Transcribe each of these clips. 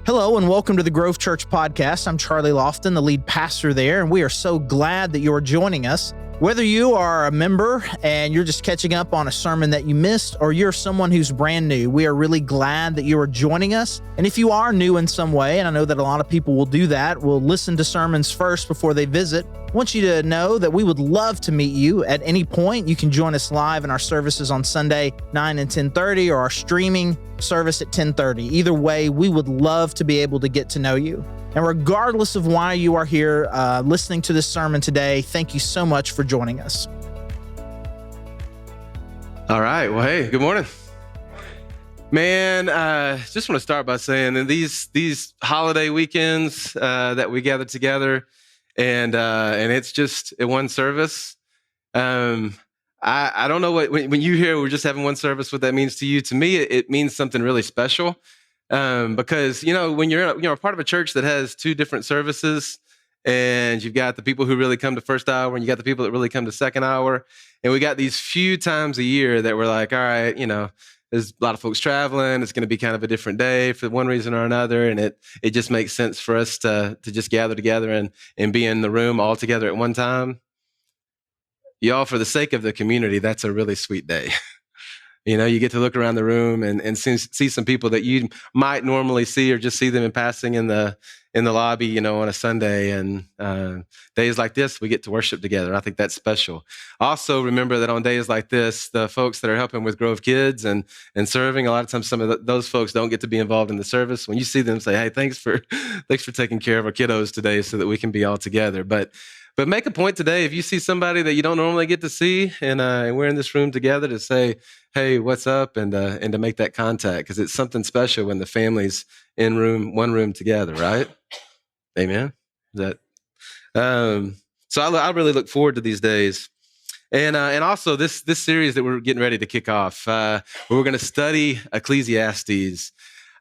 Hello and welcome to the Grove Church Podcast. I'm Charlie Lofton, the lead pastor there, and we are so glad that you are joining us. Whether you are a member and you're just catching up on a sermon that you missed, or you're someone who's brand new, we are really glad that you are joining us. And if you are new in some way, and I know that a lot of people will do that, will listen to sermons first before they visit, I want you to know that we would love to meet you at any point. You can join us live in our services on Sunday, 9 and 10:30, or our streaming service at 10:30. Either way, we would love to be able to get to know you. And regardless of why you are here listening to this sermon today, thank you so much for joining us. All right. Well, hey, good morning. Man, just want to start by saying that these holiday weekends that we gather together and it's just in one service. I don't know when you hear we're just having one service, what that means to you. To me, it means something really special. Because, when you're a part of a church that has two different services, and you've got the people who really come to first hour and you got the people that really come to second hour. And we got these few times a year that we're like, all right, there's a lot of folks traveling. It's going to be kind of a different day for one reason or another. And it just makes sense for us to just gather together and be in the room all together at one time. Y'all, for the sake of the community, that's a really sweet day. You get to look around the room and see some people that you might normally see or just see them in passing in the lobby, on a Sunday. And days like this, we get to worship together. I think that's special. Also, remember that on days like this, the folks that are helping with Grove Kids and serving, a lot of times some of those folks don't get to be involved in the service. When you see them, say, hey, thanks for taking care of our kiddos today so that we can be all together. But make a point today, if you see somebody that you don't normally get to see and we're in this room together, to say, hey, what's up? And to make that contact, because it's something special when the family's in one room together, right? Amen? So I really look forward to these days. And also this series that we're getting ready to kick off, where we're going to study Ecclesiastes.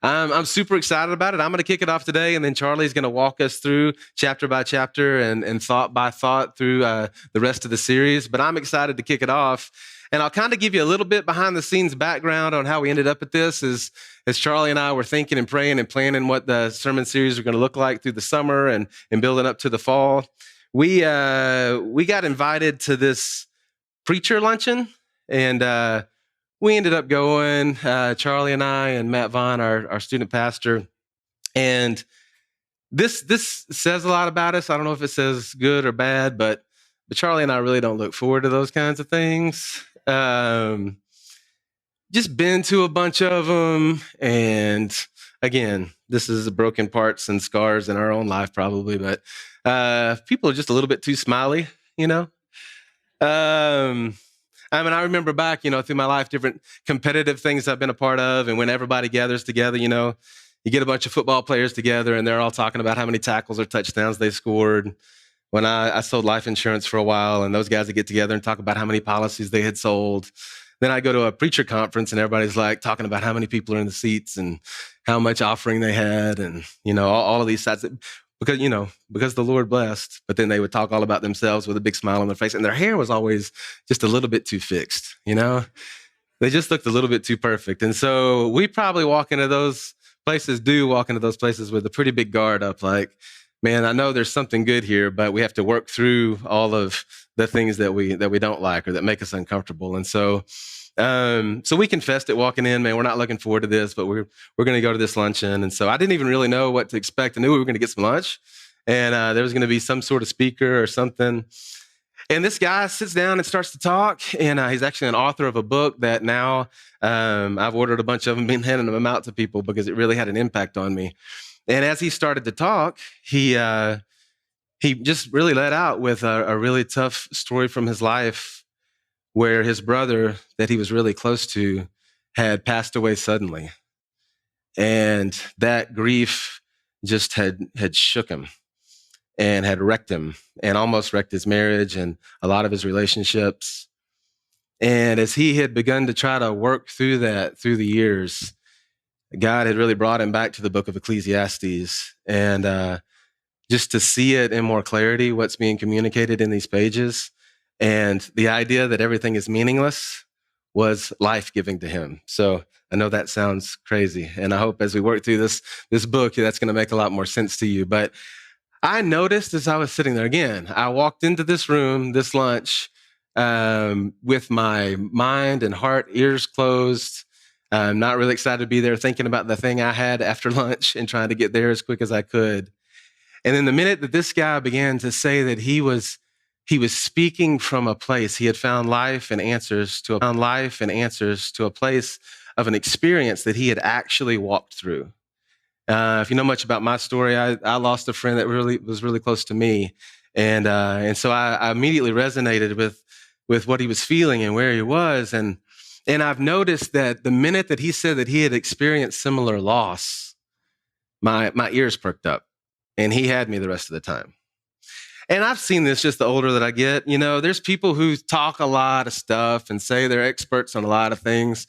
I'm super excited about it. I'm going to kick it off today, and then Charlie's going to walk us through chapter by chapter and thought by thought through the rest of the series. But I'm excited to kick it off. And I'll kind of give you a little bit behind the scenes background on how we ended up at this as Charlie and I were thinking and praying and planning what the sermon series are going to look like through the summer and building up to the fall. We got invited to this preacher luncheon, and we ended up going, Charlie and I and Matt Vaughn, our student pastor. And this says a lot about us. I don't know if it says good or bad, but Charlie and I really don't look forward to those kinds of things. Just been to a bunch of them. And again, this is the broken parts and scars in our own life probably, but people are just a little bit too smiley, I remember back, through my life, different competitive things I've been a part of. And when everybody gathers together, you get a bunch of football players together and they're all talking about how many tackles or touchdowns they scored. When I sold life insurance for a while, and those guys would get together and talk about how many policies they had sold. Then I go to a preacher conference and everybody's like talking about how many people are in the seats and how much offering they had. And, all of these sides. Because the Lord blessed, but then they would talk all about themselves with a big smile on their face. And their hair was always just a little bit too fixed, They just looked a little bit too perfect. And so we probably walk into those places with a pretty big guard up, like, man, I know there's something good here, but we have to work through all of the things that we don't like or that make us uncomfortable. And so we confessed it walking in, man, we're not looking forward to this, but we're going to go to this luncheon. And so I didn't even really know what to expect. I knew we were going to get some lunch, and there was going to be some sort of speaker or something. And this guy sits down and starts to talk, and he's actually an author of a book that now I've ordered a bunch of them, been handing them out to people because it really had an impact on me. And as he started to talk, he just really let out with a really tough story from his life, where his brother that he was really close to had passed away suddenly. And that grief just had shook him and had wrecked him and almost wrecked his marriage and a lot of his relationships. And as he had begun to try to work through that through the years, God had really brought him back to the book of Ecclesiastes, and just to see it in more clarity, what's being communicated in these pages, and the idea that everything is meaningless was life-giving to him. So I know that sounds crazy, and I hope as we work through this book, that's going to make a lot more sense to you. But I noticed as I was sitting there again, I walked into this room, this lunch, with my mind and heart, ears closed. I'm not really excited to be there, thinking about the thing I had after lunch and trying to get there as quick as I could. And then the minute that this guy began to say that he was speaking from a place, he had found life and answers to a place of an experience that he had actually walked through. If you know much about my story, I lost a friend that was really close to me, and so I immediately resonated with what he was feeling and where he was, and I've noticed that the minute that he said that he had experienced similar loss, my ears perked up, and he had me the rest of the time. And I've seen this just the older that I get. There's people who talk a lot of stuff and say they're experts on a lot of things.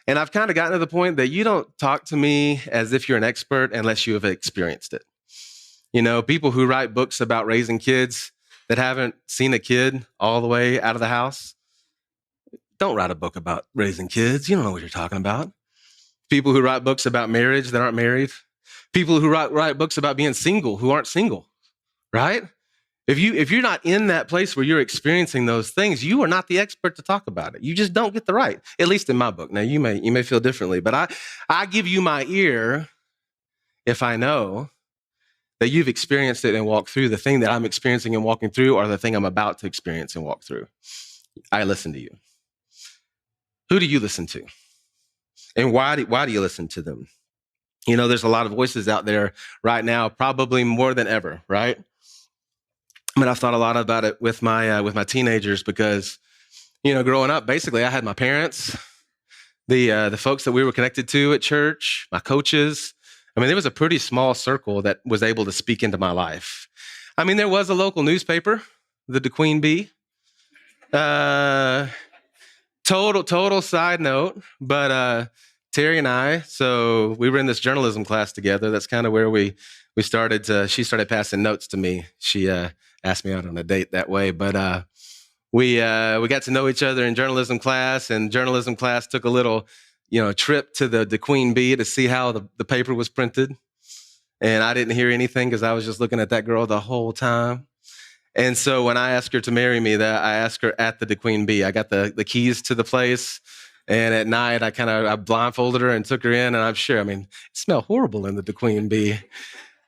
And I've kind of gotten to the point that you don't talk to me as if you're an expert unless you have experienced it. People who write books about raising kids that haven't seen a kid all the way out of the house, don't write a book about raising kids. You don't know what you're talking about. People who write books about marriage that aren't married. People who write books about being single who aren't single, right? If you're not in that place where you're experiencing those things, you are not the expert to talk about it. You just don't get the right, at least in my book. Now, you may feel differently, but I give you my ear if I know that you've experienced it and walked through the thing that I'm experiencing and walking through, or the thing I'm about to experience and walk through. I listen to you. Who do you listen to? And why do you listen to them? There's a lot of voices out there right now, probably more than ever, right? I've thought a lot about it with my teenagers because, growing up, basically I had my parents, the folks that we were connected to at church, my coaches. There was a pretty small circle that was able to speak into my life. There was a local newspaper, the Queen Bee. Total side note, but Terry and I, so we were in this journalism class together. That's kind of where we started. She started passing notes to me. She asked me out on a date that way, but we got to know each other in journalism class, and journalism class took a little trip to the Queen Bee to see how the paper was printed. And I didn't hear anything because I was just looking at that girl the whole time. And so when I asked her to marry me, I asked her at the Queen Bee. I got the keys to the place. And at night, I blindfolded her and took her in. And I'm sure, it smelled horrible in the Queen Bee.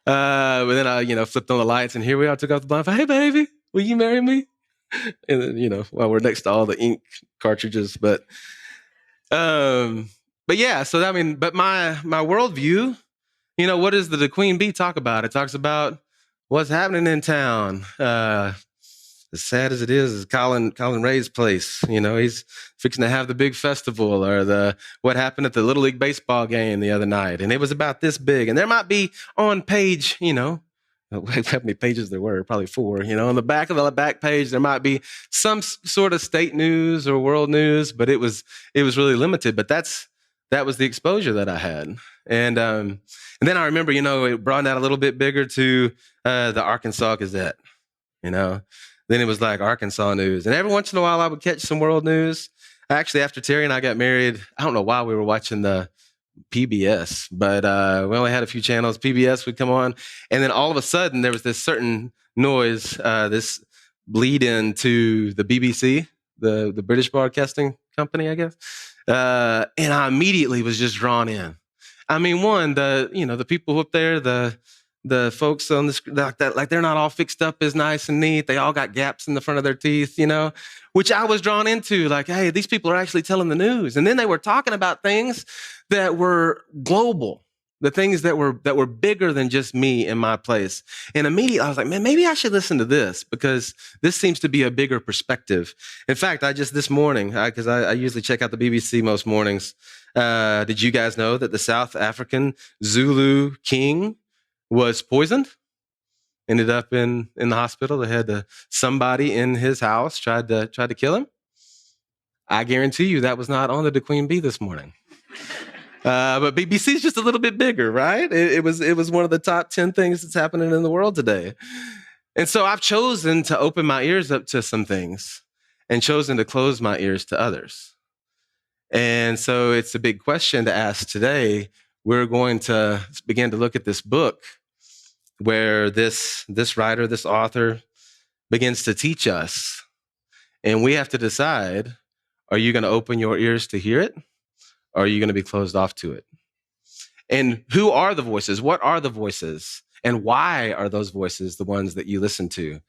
But then I, flipped on the lights, and here we are, took off the blindfold. Hey, baby, will you marry me? And then, we're next to all the ink cartridges. But yeah, so but my worldview, what does the Queen Bee talk about? It talks about what's happening in town. As sad as it is Colin Ray's place. He's fixing to have the big festival, or what happened at the Little League baseball game the other night. And it was about this big. And there might be on page, how many pages there were? Probably 4. On the back of the back page, there might be some sort of state news or world news, but it was really limited. But that was the exposure that I had. And then I remember, it brought that a little bit bigger to the Arkansas Gazette, Then it was like Arkansas news. And every once in a while, I would catch some world news. Actually, after Terry and I got married, I don't know why we were watching the PBS, but we only had a few channels. PBS would come on. And then all of a sudden, there was this certain noise, this bleed into the BBC, the British Broadcasting Company, I guess. And I immediately was just drawn in. The people up there, the folks on the screen, like they're not all fixed up as nice and neat. They all got gaps in the front of their teeth, which I was drawn into. Like, hey, these people are actually telling the news. And then they were talking about things that were global, the things that were bigger than just me in my place. And immediately I was like, man, maybe I should listen to this, because this seems to be a bigger perspective. In fact, I just this morning, because I usually check out the BBC most mornings. Did you guys know that the South African Zulu king was poisoned? Ended up in the hospital. They had somebody in his house tried to kill him. I guarantee you that was not on the Queen Bee this morning. But BBC is just a little bit bigger, right? It was one of the top 10 things that's happening in the world today. And so I've chosen to open my ears up to some things and chosen to close my ears to others. And so it's a big question to ask today. We're going to begin to look at this book where this writer, this author begins to teach us. And we have to decide, are you going to open your ears to hear it? Or are you going to be closed off to it? And who are the voices? What are the voices? And why are those voices the ones that you listen to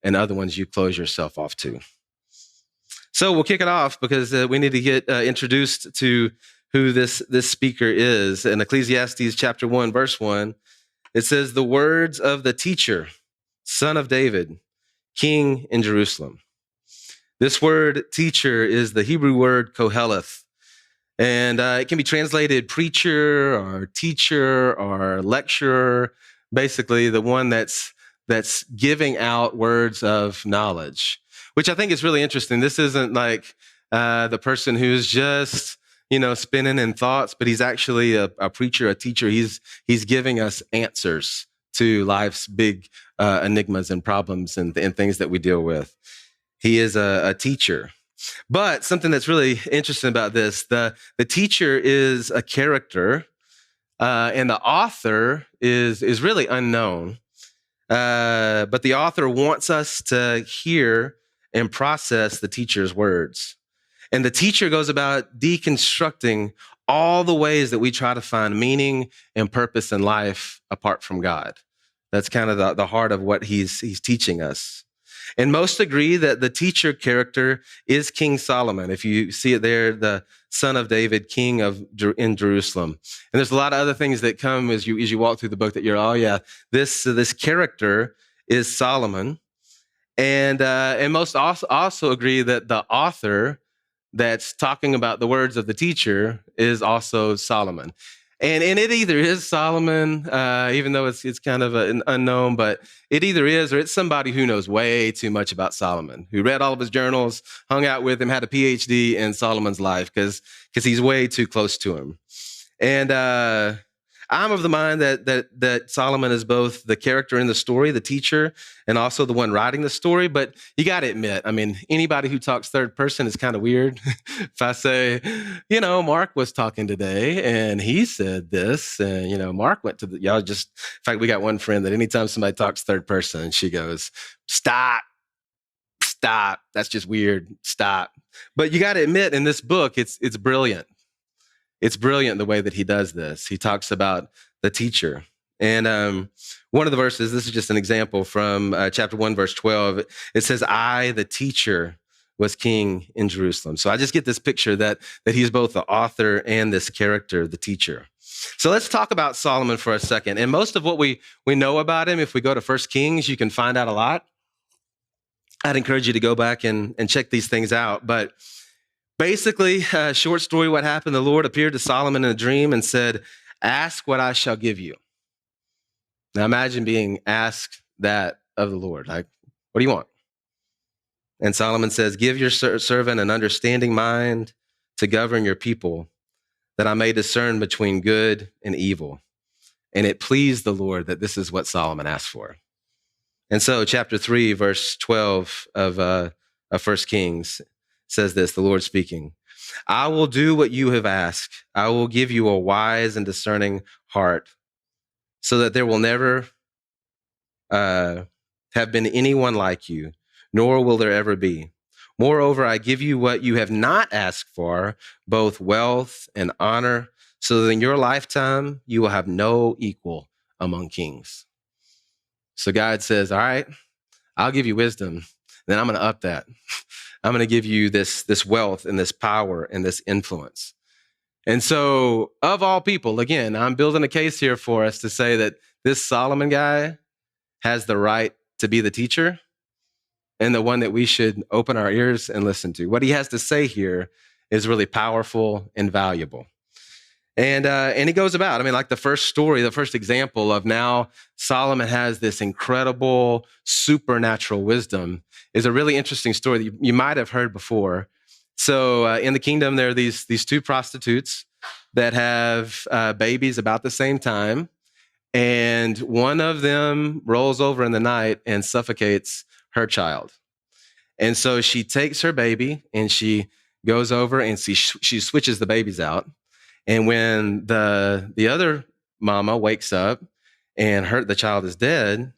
and other ones you close yourself off to? So we'll kick it off because we need to get introduced to who this speaker is. In Ecclesiastes chapter 1, verse 1, it says, the words of the teacher, son of David, king in Jerusalem. This word teacher is the Hebrew word koheleth. And it can be translated preacher or teacher or lecturer, basically the one that's giving out words of knowledge, which I think is really interesting. This isn't like the person who's just, spinning in thoughts, but he's actually a preacher, a teacher. He's giving us answers to life's big enigmas and problems and things that we deal with. He is a teacher. But something that's really interesting about this, the teacher is a character, and the author is really unknown. But the author wants us to hear and process the teacher's words. And the teacher goes about deconstructing all the ways that we try to find meaning and purpose in life apart from God. That's kind of the heart of what he's teaching us. And most agree that the teacher character is King Solomon. If you see it there, the son of David, king in Jerusalem. And there's a lot of other things that come as you walk through the book that you're, oh yeah, this character is Solomon. And most also agree that the author that's talking about the words of the teacher is also Solomon. And it either is Solomon, even though it's kind of an unknown, but it either is or it's somebody who knows way too much about Solomon, who read all of his journals, hung out with him, had a PhD in Solomon's life because he's way too close to him. And I'm of the mind that Solomon is both the character in the story, the teacher, and also the one writing the story. But you got to admit, I mean, anybody who talks third person is kind of weird. If I say, Mark was talking today and he said this, and, Mark went to in fact, we got one friend that anytime somebody talks third person, she goes, stop, that's just weird, stop. But you got to admit, in this book, it's brilliant. It's brilliant the way that he does this. He talks about the teacher. And one of the verses, this is just an example from chapter 1, verse 12. It says, I, the teacher, was king in Jerusalem. So I just get this picture that he's both the author and this character, the teacher. So let's talk about Solomon for a second. And most of what we know about him, if we go to 1 Kings, you can find out a lot. I'd encourage you to go back and check these things out. But basically, short story, what happened, the Lord appeared to Solomon in a dream and said, ask what I shall give you. Now imagine being asked that of the Lord. Like, what do you want? And Solomon says, give your servant an understanding mind to govern your people, that I may discern between good and evil. And it pleased the Lord that this is what Solomon asked for. And so chapter 3, verse 12 of 1 Kings says this, the Lord speaking, I will do what you have asked. I will give you a wise and discerning heart, so that there will never have been anyone like you, nor will there ever be. Moreover, I give you what you have not asked for, both wealth and honor, so that in your lifetime you will have no equal among kings. So God says, all right, I'll give you wisdom. Then I'm going to up that. I'm going to give you this wealth and this power and this influence. And so of all people, again, I'm building a case here for us to say that this Solomon guy has the right to be the teacher and the one that we should open our ears and listen to. What he has to say here is really powerful and valuable. And he goes about, like the first story, the first example of now Solomon has this incredible supernatural wisdom is a really interesting story that you might have heard before. So in the kingdom, there are these two prostitutes that have babies about the same time. And one of them rolls over in the night and suffocates her child. And so she takes her baby and she goes over and she switches the babies out. And when the other mama wakes up and the child is dead,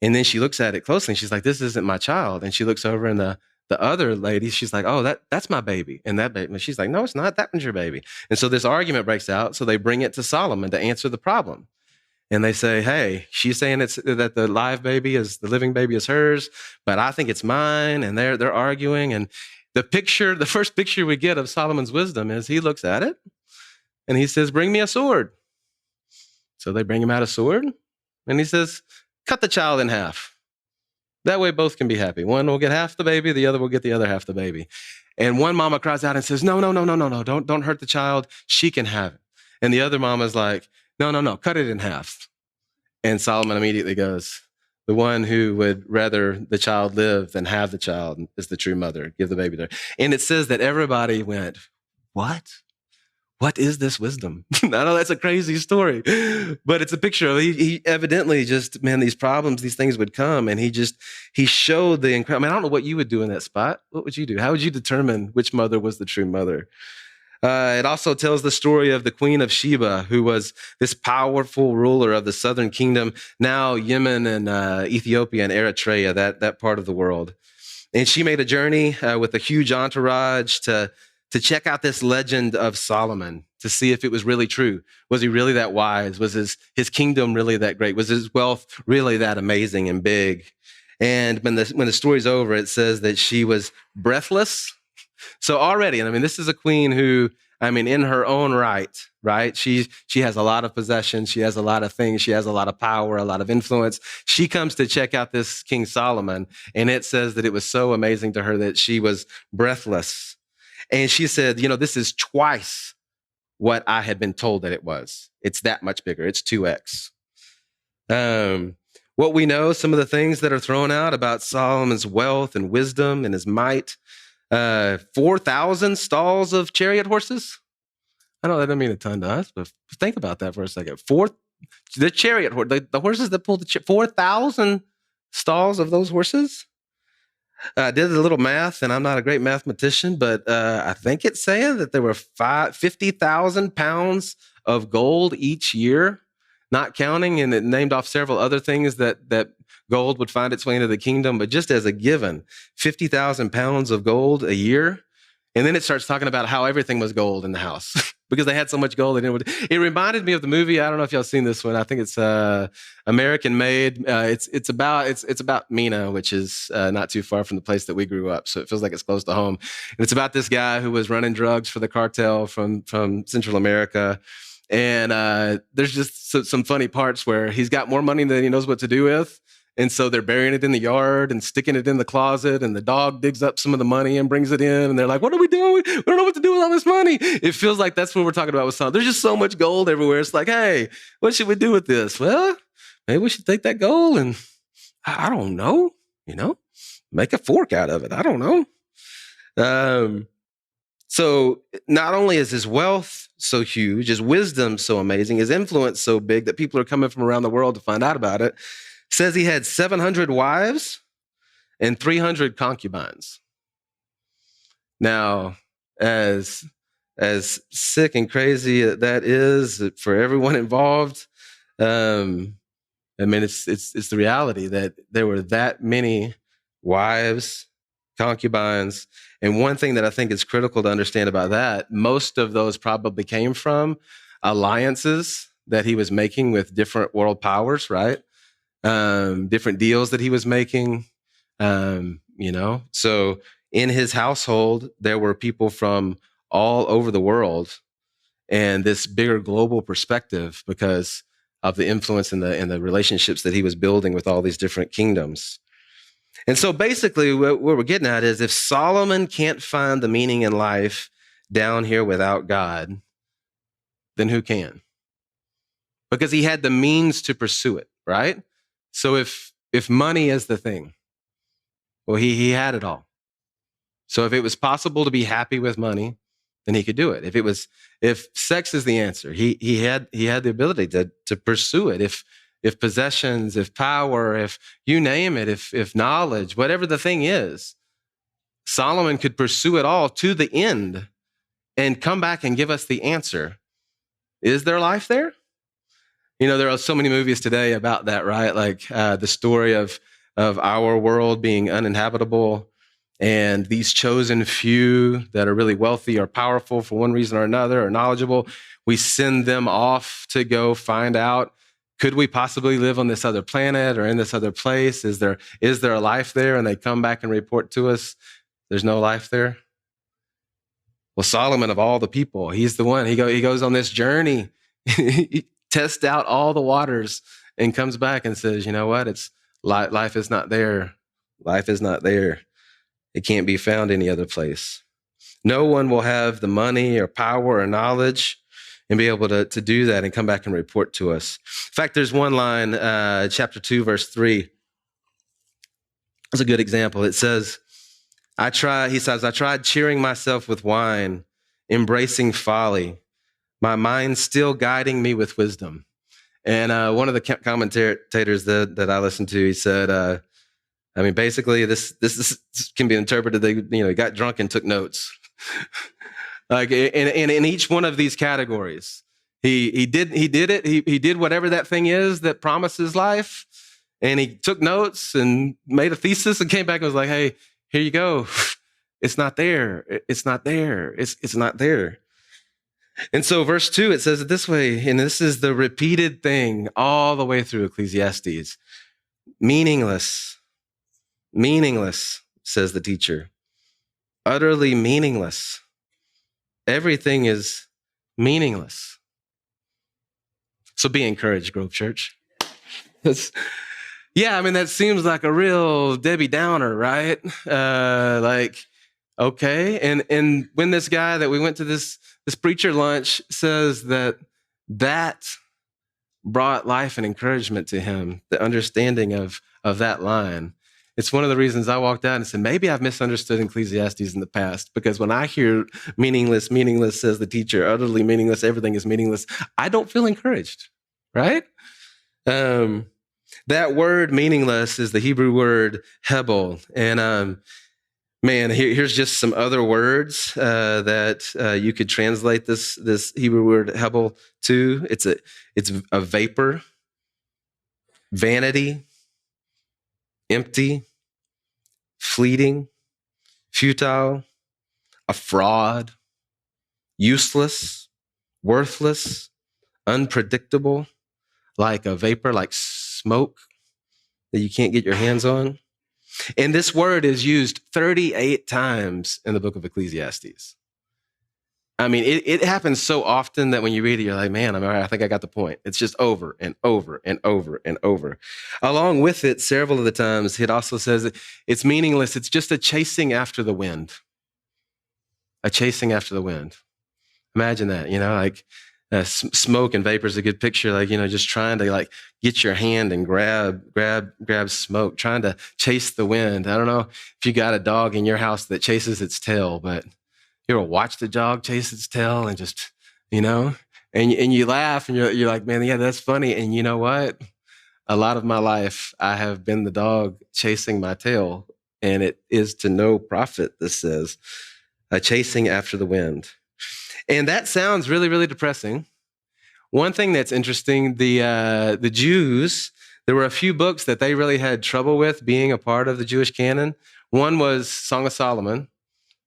and then she looks at it closely and she's like, this isn't my child. And she looks over and the other lady, she's like, oh, that's my baby. And that baby, and she's like, no, it's not. That one's your baby. And so this argument breaks out. So they bring it to Solomon to answer the problem. And they say, hey, she's saying that the living baby is hers, but I think it's mine. And they're arguing. And the first picture we get of Solomon's wisdom is he looks at it and he says, bring me a sword. So they bring him out a sword and he says, cut the child in half. That way both can be happy. One will get half the baby, the other will get the other half the baby. And one mama cries out and says, no, don't hurt the child. She can have it. And the other mama's like, no, cut it in half. And Solomon immediately goes, the one who would rather the child live than have the child is the true mother. Give the baby there. And it says that everybody went, what? What is this wisdom? I know that's a crazy story, but it's a picture of he evidently just, man, these problems, these things would come. And he showed the incredible, I don't know what you would do in that spot. What would you do? How would you determine which mother was the true mother? It also tells the story of the Queen of Sheba, who was this powerful ruler of the southern kingdom, now Yemen and Ethiopia and Eritrea, that part of the world. And she made a journey with a huge entourage to check out this legend of Solomon, to see if it was really true. Was he really that wise? Was his kingdom really that great? Was his wealth really that amazing and big? And when the story's over, it says that she was breathless. So already, and I mean, this is a queen who, I mean, in her own right? She has a lot of possessions. She has a lot of things. She has a lot of power, a lot of influence. She comes to check out this King Solomon, and it says that it was so amazing to her that she was breathless. And she said, this is twice what I had been told that it was. It's that much bigger. It's 2x. What we know, some of the things that are thrown out about Solomon's wealth and wisdom and his might, 4,000 stalls of chariot horses. I know that doesn't mean a ton to us, but think about that for a second. The chariot horse, the horses that pulled 4,000 stalls of those horses. I did a little math, and I'm not a great mathematician, but I think it's saying that there were 50,000 pounds of gold each year, not counting, and it named off several other things that gold would find its way into the kingdom. But just as a given, 50,000 pounds of gold a year. And then it starts talking about how everything was gold in the house because they had so much gold. It reminded me of the movie. I don't know if y'all seen this one. I think it's American Made. It's about Mina, which is not too far from the place that we grew up. So it feels like it's close to home. And it's about this guy who was running drugs for the cartel from Central America. And there's just some funny parts where he's got more money than he knows what to do with. And so they're burying it in the yard and sticking it in the closet, and the dog digs up some of the money and brings it in. And they're like, what are we doing? We don't know what to do with all this money. It feels like that's what we're talking about with Solomon. There's just so much gold everywhere. It's like, hey, what should we do with this? Well, maybe we should take that gold and, I don't know, make a fork out of it. I don't know. So not only is his wealth so huge, his wisdom so amazing, his influence so big that people are coming from around the world to find out about it. Says he had 700 wives and 300 concubines. Now, as sick and crazy that is for everyone involved, I mean, it's the reality that there were that many wives, concubines. And one thing that I think is critical to understand about that, most of those probably came from alliances that he was making with different world powers, right? Different deals that he was making, So in his household, there were people from all over the world and this bigger global perspective because of the influence and the relationships that he was building with all these different kingdoms. And so basically what we're getting at is if Solomon can't find the meaning in life down here without God, then who can? Because he had the means to pursue it, right? So if money is the thing, well, he had it all. So if it was possible to be happy with money, then he could do it. If sex is the answer, he had the ability to pursue it. If possessions, if power, if you name it, if knowledge, whatever the thing is, Solomon could pursue it all to the end and come back and give us the answer. Is there life there? There are so many movies today about that, right? Like the story of our world being uninhabitable, and these chosen few that are really wealthy or powerful for one reason or another, or knowledgeable, we send them off to go find out, could we possibly live on this other planet or in this other place? Is there a life there? And they come back and report to us, there's no life there. Well, Solomon, of all the people, he's the one. He goes on this journey, he tests out all the waters, and comes back and says, you know what? It's life is not there. Life is not there. It can't be found any other place. No one will have the money or power or knowledge and be able to do that and come back and report to us. In fact, there's one line, chapter 2, verse 3. It's a good example. It says, I tried cheering myself with wine, embracing folly, my mind still guiding me with wisdom. And one of the commentators that I listened to, he said, basically, this can be interpreted that, he got drunk and took notes. Like in each one of these categories, he did it. He did whatever that thing is that promises life, and he took notes and made a thesis and came back and was like, hey, here you go. It's not there. It's not there. It's not there. And so verse 2, it says it this way, and this is the repeated thing all the way through Ecclesiastes. Meaningless, says the teacher. Utterly meaningless. Everything is meaningless. So be encouraged, Grove Church. That seems like a real Debbie Downer, right? Okay. And when this guy that we went to this preacher lunch says that brought life and encouragement to him, the understanding of that line, it's one of the reasons I walked out and said, maybe I've misunderstood Ecclesiastes in the past, because when I hear meaningless, says the teacher, utterly meaningless, everything is meaningless, I don't feel encouraged, right? That word meaningless is the Hebrew word hebel. And here's just some other words that you could translate this Hebrew word hebel to. It's a vapor, vanity, empty, fleeting, futile, a fraud, useless, worthless, unpredictable, like a vapor, like smoke that you can't get your hands on. And this word is used 38 times in the book of Ecclesiastes. It happens so often that when you read it, you're like, man, I think I got the point. It's just over and over and over and over. Along with it, several of the times, it also says that it's meaningless. It's just a chasing after the wind. A chasing after the wind. Imagine that, smoke and vapor is a good picture. Just trying to get your hand and grab smoke, trying to chase the wind. I don't know if you got a dog in your house that chases its tail, but you ever watch the dog chase its tail and just, and you laugh and you're like, man, yeah, that's funny. And you know what? A lot of my life, I have been the dog chasing my tail, and it is to no profit, this says, chasing after the wind. And that sounds really, really depressing. One thing that's interesting, the Jews, there were a few books that they really had trouble with being a part of the Jewish canon. One was Song of Solomon,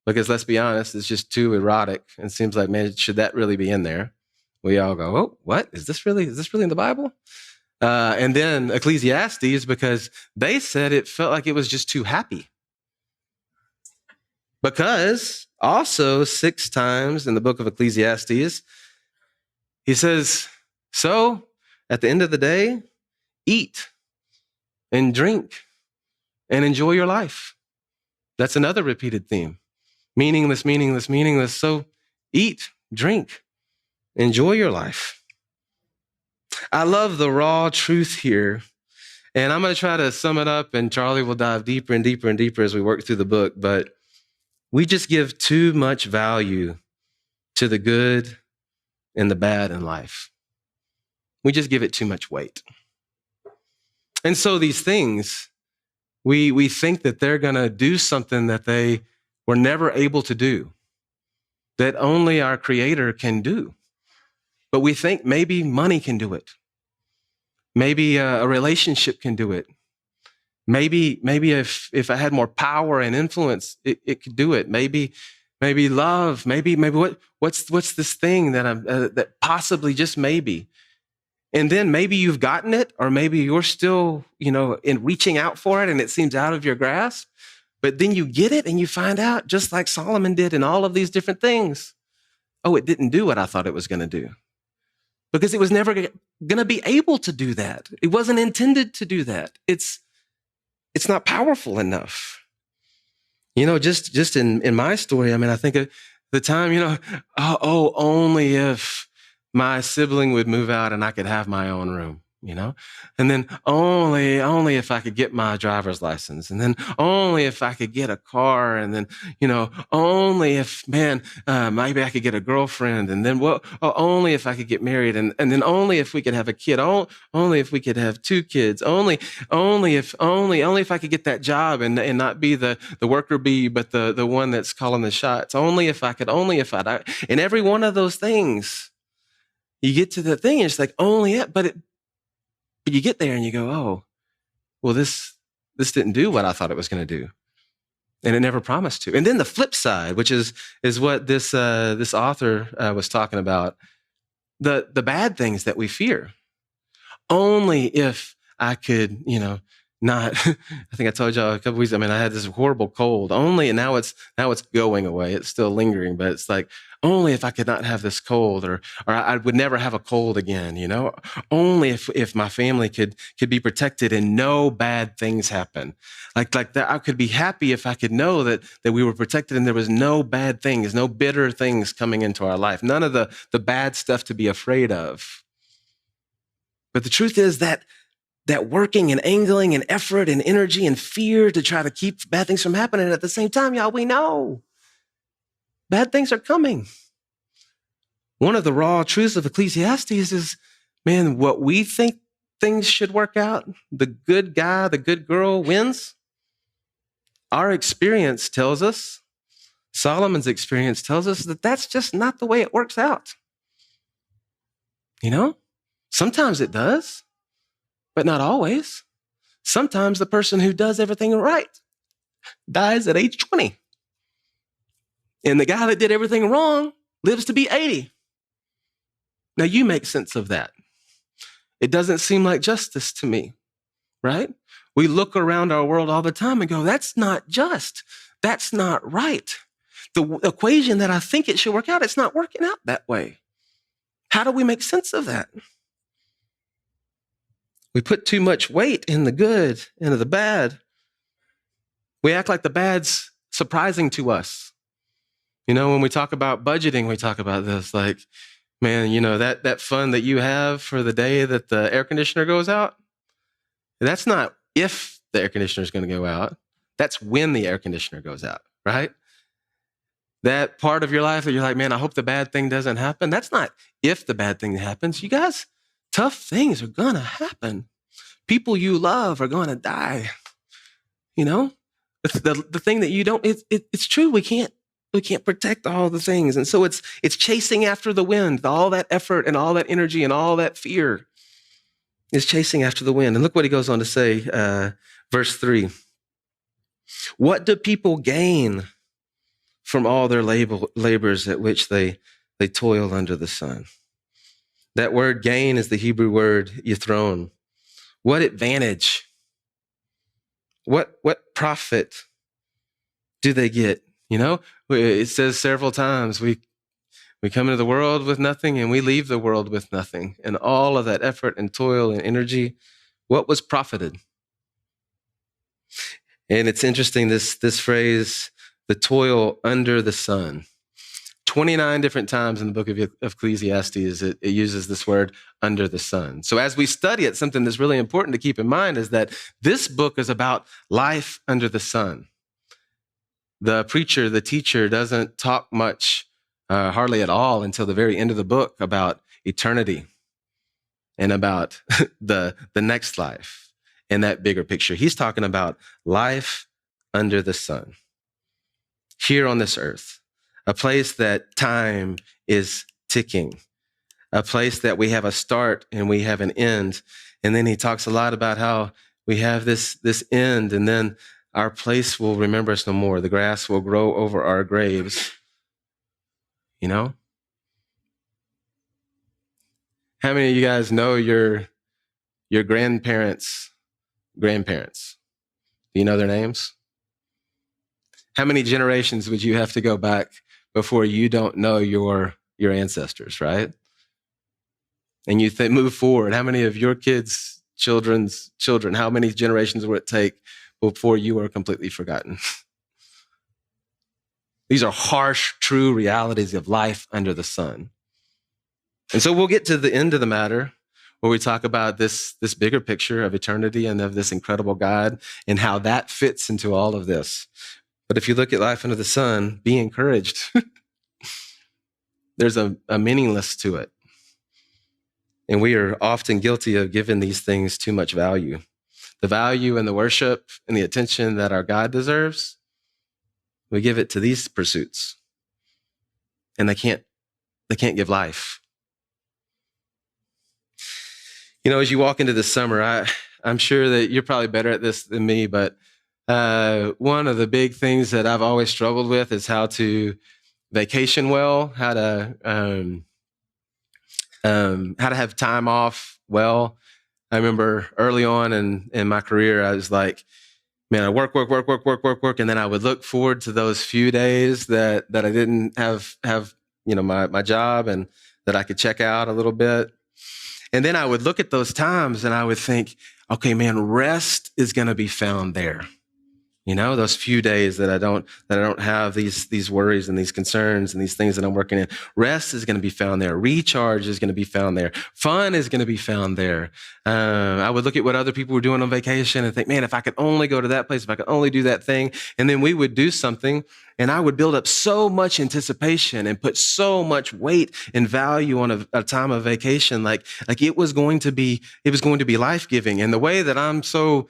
because let's be honest, it's just too erotic. And it seems like, man, should that really be in there? We all go, oh, what? Is this really in the Bible? And then Ecclesiastes, because they said it felt like it was just too happy. Because also 6 times in the book of Ecclesiastes, he says, so at the end of the day, eat and drink and enjoy your life. That's another repeated theme. Meaningless. So eat, drink, enjoy your life. I love the raw truth here. And I'm going to try to sum it up, and Charlie will dive deeper and deeper and deeper as we work through the book. But we just give too much value to the good and the bad in life. We just give it too much weight. And so these things, we think that they're going to do something that they were never able to do, that only our Creator can do. But we think maybe money can do it. Maybe a relationship can do it. Maybe if I had more power and influence, it could do it. Maybe love. Maybe what's this thing that I'm that possibly just maybe. And then maybe you've gotten it, or maybe you're still, in reaching out for it and it seems out of your grasp. But then you get it and you find out, just like Solomon did in all of these different things, oh, it didn't do what I thought it was going to do. Because it was never going to be able to do that. It wasn't intended to do that. It's not powerful enough. Just in my story, I think of the time, only if my sibling would move out and I could have my own room, and then only if I could get my driver's license, and then only if I could get a car, and then, only if, maybe I could get a girlfriend, and then only if I could get married, and then only if we could have a kid, only if we could have 2 kids, only if I could get that job and not be the worker bee, but the one that's calling the shots, only if I could, and every one of those things. You get to the thing, and it's like, only it, but you get there and you go, oh, well, this didn't do what I thought it was going to do. And it never promised to. And then the flip side, which is what this author was talking about, the bad things that we fear. Only if I could, not, I think I told y'all a couple weeks, I had this horrible cold. Only, and now it's going away. It's still lingering, but it's like, only if I could not have this cold, or I would never have a cold again, Only if my family could be protected and no bad things happen. Like that, I could be happy if I could know that we were protected and there was no bad things, no bitter things coming into our life, none of the bad stuff to be afraid of. But the truth is that working and angling and effort and energy and fear to try to keep bad things from happening, at the same time, y'all, we know bad things are coming. One of the raw truths of Ecclesiastes is, what we think things should work out, the good guy, the good girl wins. Our experience tells us, Solomon's experience tells us, that that's just not the way it works out. Sometimes it does, but not always. Sometimes the person who does everything right dies at age 20. And the guy that did everything wrong lives to be 80. Now you make sense of that. It doesn't seem like justice to me, right? We look around our world all the time and go, that's not just. That's not right. The equation that I think it should work out, it's not working out that way. How do we make sense of that? We put too much weight in the good and the bad. We act like the bad's surprising to us. When we talk about budgeting, we talk about this, like, that fund that you have for the day that the air conditioner goes out, that's not if the air conditioner is going to go out. That's when the air conditioner goes out, right? That part of your life that you're like, I hope the bad thing doesn't happen. That's not if the bad thing happens. You guys, tough things are going to happen. People you love are going to die. The thing that you don't, it's true. We can't protect all the things. And so it's chasing after the wind. All that effort and all that energy and all that fear is chasing after the wind. And look what he goes on to say, verse 3. What do people gain from all their labors at which they toil under the sun? That word gain is the Hebrew word yithron. What advantage? What profit do they get? It says several times, we come into the world with nothing and we leave the world with nothing. And all of that effort and toil and energy, what was profited? And it's interesting, this phrase, the toil under the sun. 29 different times in the book of Ecclesiastes, it uses this word under the sun. So as we study it, something that's really important to keep in mind is that this book is about life under the sun. The preacher, the teacher doesn't talk much, hardly at all, until the very end of the book about eternity and about the next life and that bigger picture. He's talking about life under the sun. here on this earth, a place that time is ticking, a place that we have a start and we have an end. And then he talks a lot about how we have this end, and then our place will remember us no more. The grass will grow over our graves. You know? How many of you guys know your grandparents' grandparents? Do you know their names? How many generations would you have to go back before you don't know your ancestors, right? And you move forward. How many of your kids' children's children, how many generations will it take before you are completely forgotten? These are harsh, true realities of life under the sun. And so we'll get to the end of the matter where we talk about this bigger picture of eternity and of this incredible God and how that fits into all of this. But if you look at life under the sun, be encouraged. There's a meaningless to it. And we are often guilty of giving these things too much value. The value and the worship and the attention that our God deserves, we give it to these pursuits. And they can't give life. You know, as you walk into the summer, I'm sure that you're probably better at this than me, but one of the big things that I've always struggled with is how to vacation well, how to have time off well. I remember early on in my career, I was like, man, I work, and then I would look forward to those few days that I didn't have my job and that I could check out a little bit. And then I would look at those times and I would think, okay, man, rest is going to be found there. You know, those few days that I don't have these worries and these concerns and these things that I'm working in. Rest is going to be found there. Recharge is going to be found there. Fun is going to be found there. I would look at what other people were doing on vacation and think, man, if I could only go to that place, if I could only do that thing. And then we would do something and I would build up so much anticipation and put so much weight and value on a time of vacation. Like it was going to be life-giving. And the way that I'm so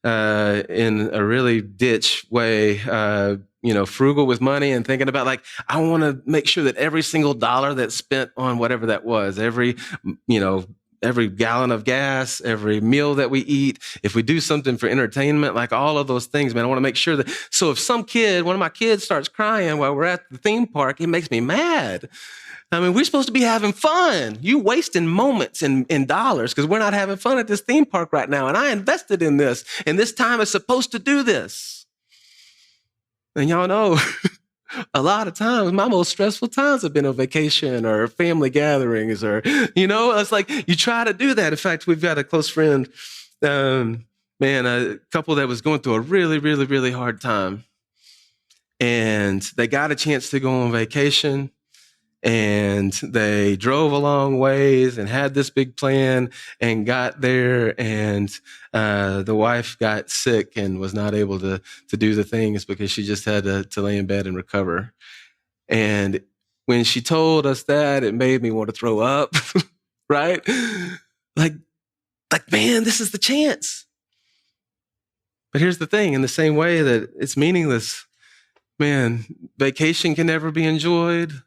in a really ditch way, frugal with money and thinking about like, I want to make sure that every single dollar that's spent on whatever that was, every gallon of gas, every meal that we eat, if we do something for entertainment, like all of those things, man, I want to make sure that, so if one of my kids starts crying while we're at the theme park, it makes me mad. I mean, we're supposed to be having fun. You wasting moments and dollars because we're not having fun at this theme park right now. And I invested in this, and this time is supposed to do this. And y'all know, a lot of times, my most stressful times have been on vacation or family gatherings or, it's like you try to do that. In fact, we've got a close friend, a couple that was going through a really, really, really hard time. And they got a chance to go on vacation. And they drove a long ways and had this big plan and got there, and the wife got sick and was not able to do the things because she just had to lay in bed and recover. And when she told us that, it made me want to throw up, right? Like, man, this is the chance. But here's the thing, in the same way that it's meaningless, man, vacation can never be enjoyed.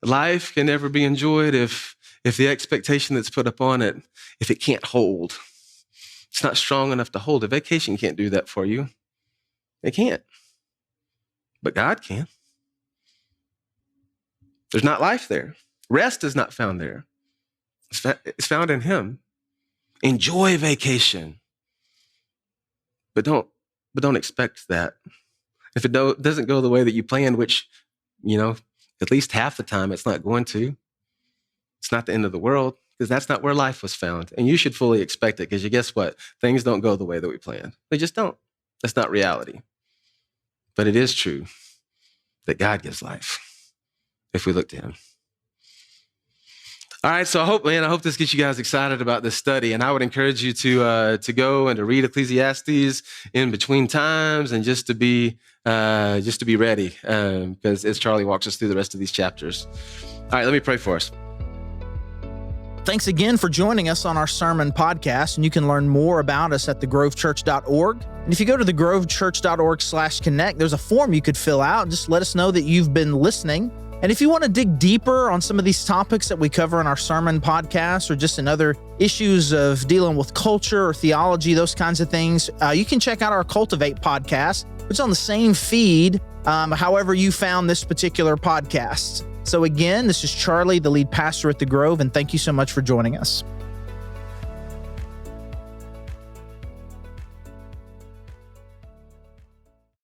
Life can never be enjoyed if the expectation that's put upon it, if it can't hold. It's not strong enough to hold. A vacation can't do that for you. It can't. But God can. There's not life there. Rest is not found there. It's found in Him. Enjoy vacation. But don't expect that. If it doesn't go the way that you planned, which, at least half the time it's not going to. It's not the end of the world because that's not where life was found. And you should fully expect it because guess what? Things don't go the way that we planned. They just don't. That's not reality. But it is true that God gives life if we look to Him. All right, so I hope this gets you guys excited about this study, and I would encourage you to go and to read Ecclesiastes in between times, and just to be ready, because as Charlie walks us through the rest of these chapters. All right, let me pray for us. Thanks again for joining us on our sermon podcast, and you can learn more about us at thegrovechurch.org. And if you go to thegrovechurch.org/connect, there's a form you could fill out. Just let us know that you've been listening. And if you want to dig deeper on some of these topics that we cover in our sermon podcast, or just in other issues of dealing with culture or theology, those kinds of things, you can check out our Cultivate podcast. It's on the same feed, however you found this particular podcast. So again, this is Charlie, the lead pastor at The Grove, and thank you so much for joining us.